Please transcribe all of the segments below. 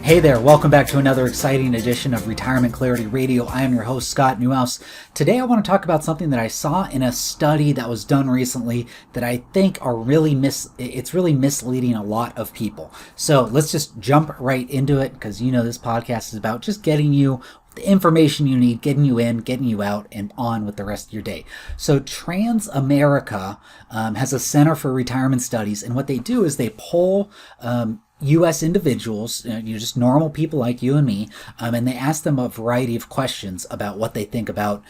Hey there, welcome back to another exciting edition of Retirement Clarity Radio. I am your host, Scott Newhouse. Today I want to talk about something that I saw in a study that was done recently that I think are it's really misleading a lot of people. So let's just jump right into it, because this podcast is about just getting you the information you need, getting you in, getting you out, and on with the rest of your day. So Transamerica has a Center for Retirement Studies, and what they do is they poll U.S. individuals, just normal people like you and me, and they ask them a variety of questions about what they think about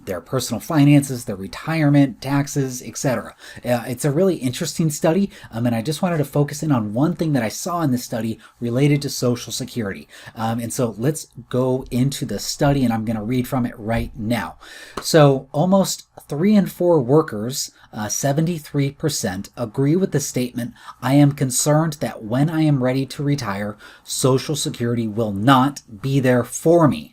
their personal finances, their retirement, taxes, etc. It's a really interesting study, and I just wanted to focus in on one thing that I saw in this study related to Social Security. And so let's go into the study, and I'm going to read from it right now. So almost 3 in 4 workers, 73%, agree with the statement, "I am concerned that when I am ready to retire, Social Security will not be there for me."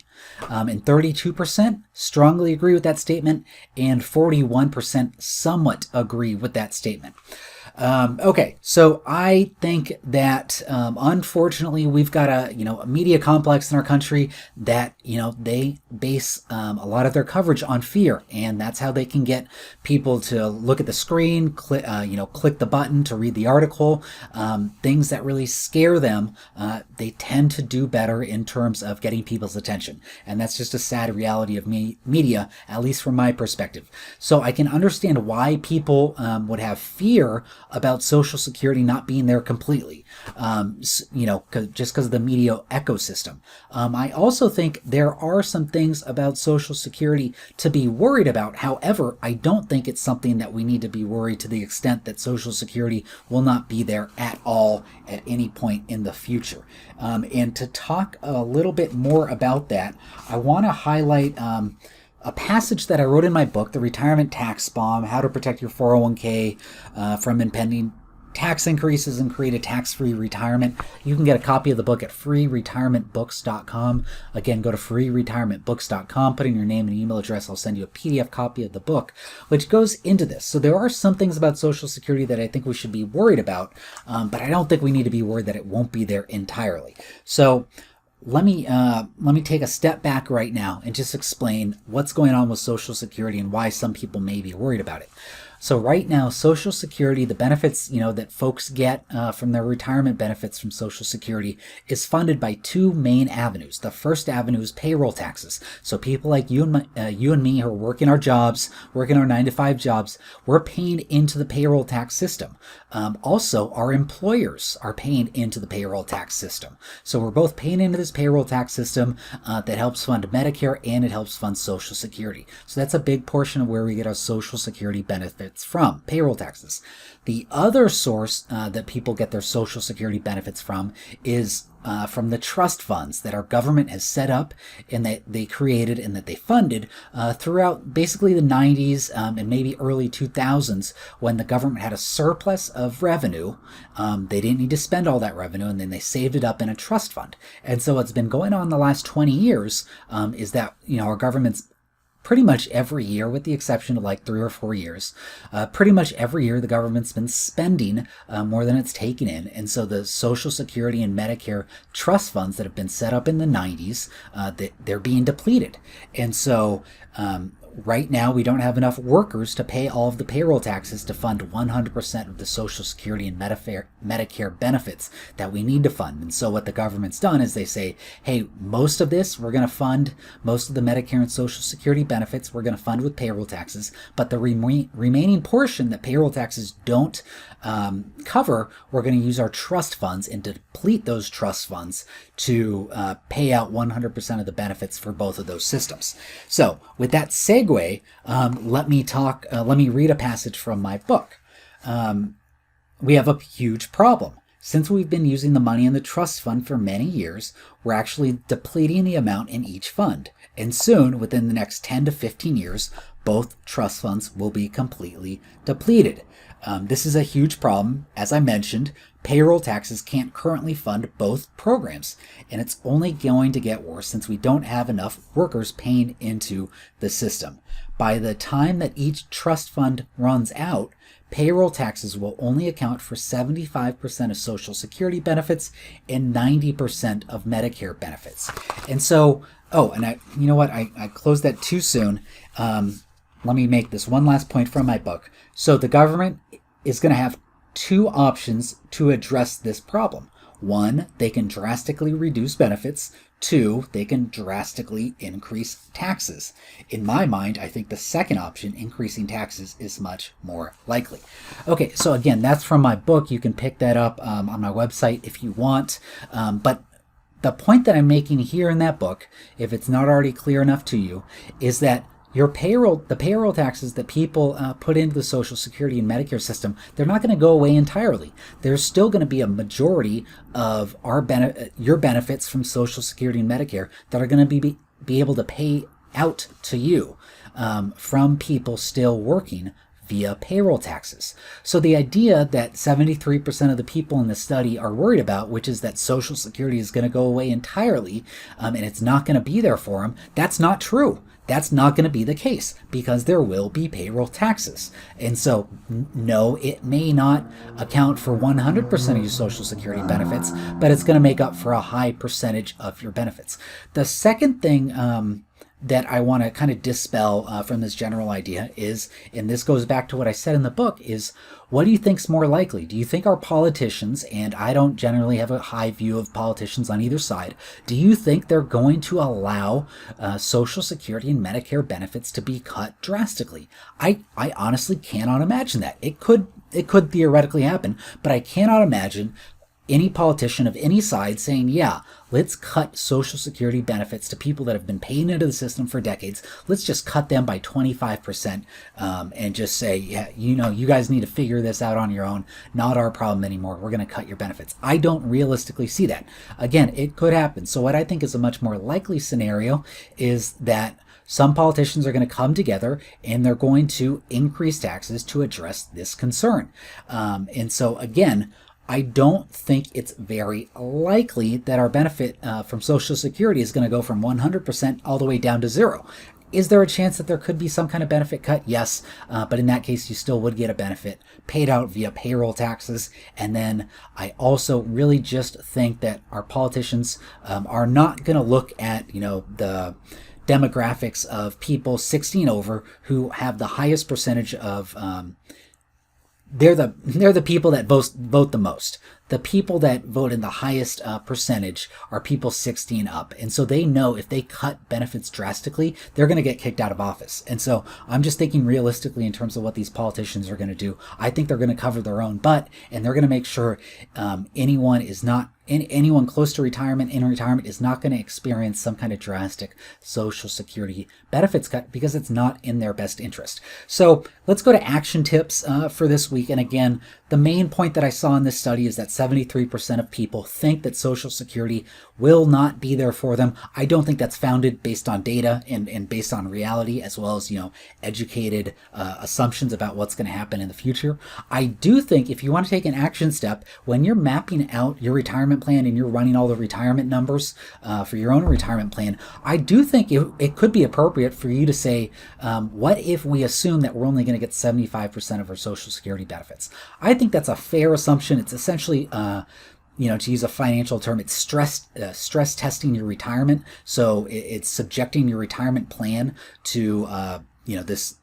And 32% strongly agree with that statement, and 41% somewhat agree with that statement. Okay, so I think that unfortunately we've got a media complex in our country that they base a lot of their coverage on fear, and that's how they can get people to look at the screen, click the button to read the article. Things that really scare them, they tend to do better in terms of getting people's attention, and that's just a sad reality of media, at least from my perspective. So I can understand why people would have fear about Social Security not being there completely, just because of the media ecosystem. I also think there are some things about Social Security to be worried about. However, I don't think it's something that we need to be worried to the extent that Social Security will not be there at all at any point in the future. And to talk a little bit more about that, I want to highlight a passage that I wrote in my book, The Retirement Tax Bomb: How to Protect Your 401k from Impending Tax Increases and Create a Tax-Free Retirement. You can get a copy of the book at freeretirementbooks.com. Again, go to freeretirementbooks.com, put in your name and email address. I'll send you a PDF copy of the book, which goes into this. So there are some things about Social Security that I think we should be worried about, but I don't think we need to be worried that it won't be there entirely. So let me take a step back right now and just explain what's going on with Social Security and why some people may be worried about it. So right now, Social Security, the benefits that folks get from their retirement benefits from Social Security is funded by 2 main avenues. The first avenue is payroll taxes. So people like you and me who are working our 9-to-5 jobs, we're paying into the payroll tax system. Also, our employers are paying into the payroll tax system. So we're both paying into this payroll tax system that helps fund Medicare, and it helps fund Social Security. So that's a big portion of where we get our Social Security benefits from, payroll taxes. The other source that people get their Social Security benefits from is from the trust funds that our government has set up and that they created and that they funded throughout basically the 90s and maybe early 2000s, when the government had a surplus of revenue. They didn't need to spend all that revenue, and then they saved it up in a trust fund. And so what's been going on the last 20 years is that our government's pretty much every year, with the exception of like 3 or 4 years, pretty much every year the government's been spending more than it's taken in. And so the Social Security and Medicare trust funds that have been set up in the 90s, they're being depleted. And so right now we don't have enough workers to pay all of the payroll taxes to fund 100% of the Social Security and Medicare benefits that we need to fund. And so what the government's done is they say, hey, most of this we're going to fund, most of the Medicare and Social Security benefits we're going to fund with payroll taxes, but the remaining portion that payroll taxes don't cover, we're going to use our trust funds and deplete those trust funds to pay out 100% of the benefits for both of those systems. So with that segue, let me read a passage from my book. We have a huge problem. Since we've been using the money in the trust fund for many years, we're actually depleting the amount in each fund. And soon, within the next 10 to 15 years, both trust funds will be completely depleted. This is a huge problem. As I mentioned, payroll taxes can't currently fund both programs, and it's only going to get worse since we don't have enough workers paying into the system. By the time that each trust fund runs out, payroll taxes will only account for 75% of Social Security benefits and 90% of Medicare benefits. And so, you know what? I closed that too soon. Let me make this one last point from my book. So the government is going to have two options to address this problem. One, they can drastically reduce benefits. Two, they can drastically increase taxes. In my mind, I think the second option, increasing taxes, is much more likely. Okay, so again, that's from my book. You can pick that up on my website if you want. But the point that I'm making here in that book, if it's not already clear enough to you, is that the payroll taxes that people put into the Social Security and Medicare system, they're not going to go away entirely. There's still going to be a majority of your benefits from Social Security and Medicare that are going to be able to pay out to you from people still working via payroll taxes. So the idea that 73% of the people in the study are worried about, which is that Social Security is going to go away entirely and it's not going to be there for them, that's not true. That's not going to be the case because there will be payroll taxes. And so, no, it may not account for 100% of your Social Security benefits, but it's going to make up for a high percentage of your benefits. The second thing that I want to kind of dispel from this general idea is, and this goes back to what I said in the book, is what do you think's more likely? Do you think our politicians, and I don't generally have a high view of politicians on either side, do you think they're going to allow Social Security and Medicare benefits to be cut drastically? I honestly cannot imagine that. It could theoretically happen, but I cannot imagine any politician of any side saying, yeah, let's cut Social Security benefits to people that have been paying into the system for decades. Let's just cut them by 25% and just say, yeah, you guys need to figure this out on your own. Not our problem anymore. We're going to cut your benefits. I don't realistically see that. Again, it could happen. So what I think is a much more likely scenario is that some politicians are going to come together and they're going to increase taxes to address this concern. And so again, I don't think it's very likely that our benefit from Social Security is going to go from 100% all the way down to zero. Is there a chance that there could be some kind of benefit cut? Yes, but in that case, you still would get a benefit paid out via payroll taxes. And then I also really just think that our politicians are not going to look at, the demographics of people 16 over who have the highest percentage of they're the people that vote the most. The people that vote in the highest percentage are people 16 up. And so they know if they cut benefits drastically, they're going to get kicked out of office. And so I'm just thinking realistically in terms of what these politicians are going to do. I think they're going to cover their own butt, and they're going to make sure anyone close to retirement, in retirement, is not going to experience some kind of drastic Social Security benefits cut because it's not in their best interest. So let's go to action tips for this week. And again, the main point that I saw in this study is that 73% of people think that Social Security will not be there for them. I don't think that's founded based on data and based on reality, as well as, educated assumptions about what's going to happen in the future. I do think if you want to take an action step, when you're mapping out your retirement plan and you're running all the retirement numbers for your own retirement plan, I do think it could be appropriate for you to say, what if we assume that we're only going to get 75% of our Social Security benefits? I think that's a fair assumption. It's essentially to use a financial term, it's stress testing your retirement. So it's subjecting your retirement plan to this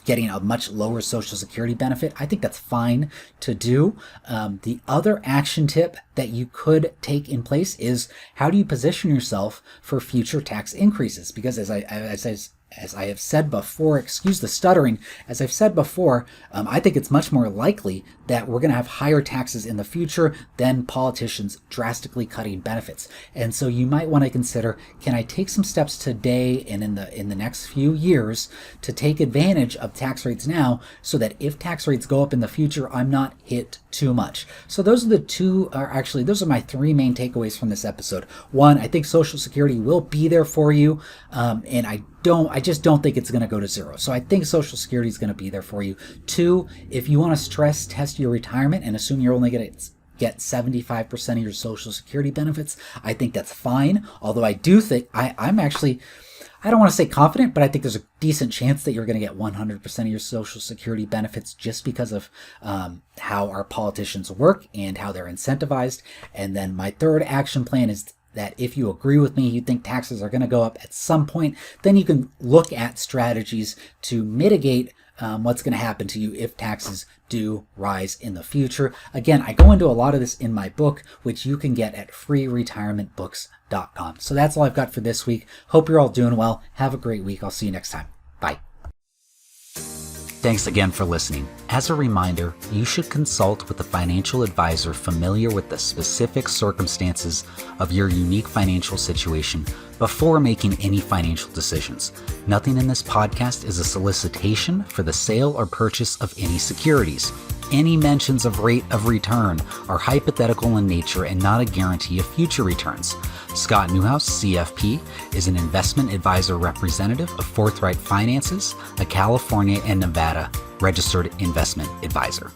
getting a much lower Social Security benefit. I think that's fine to do. The other action tip that you could take in place is, how do you position yourself for future tax increases? Because as I have said before, excuse the stuttering, as I've said before, I think it's much more likely that we're going to have higher taxes in the future than politicians drastically cutting benefits. And so you might want to consider, can I take some steps today and in the next few years to take advantage of tax rates now, so that if tax rates go up in the future, I'm not hit too much. So those are my three main takeaways from this episode. One, I think Social Security will be there for you, and I just don't think it's going to go to zero. So I think Social Security is going to be there for you. Two, if you want to stress test your retirement and assume you're only going to get 75% of your Social Security benefits, I think that's fine. Although I do think I I don't want to say confident, but I think there's a decent chance that you're going to get 100% of your Social Security benefits just because of how our politicians work and how they're incentivized. And then my third action plan is that if you agree with me, you think taxes are going to go up at some point, then you can look at strategies to mitigate what's going to happen to you if taxes do rise in the future. Again, I go into a lot of this in my book, which you can get at freeretirementbooks.com. So that's all I've got for this week. Hope you're all doing well. Have a great week. I'll see you next time. Bye. Thanks again for listening. As a reminder, you should consult with a financial advisor familiar with the specific circumstances of your unique financial situation before making any financial decisions. Nothing in this podcast is a solicitation for the sale or purchase of any securities. Any mentions of rate of return are hypothetical in nature and not a guarantee of future returns. Scott Newhouse, CFP, is an investment advisor representative of Forthright Finances, a California and Nevada registered investment advisor.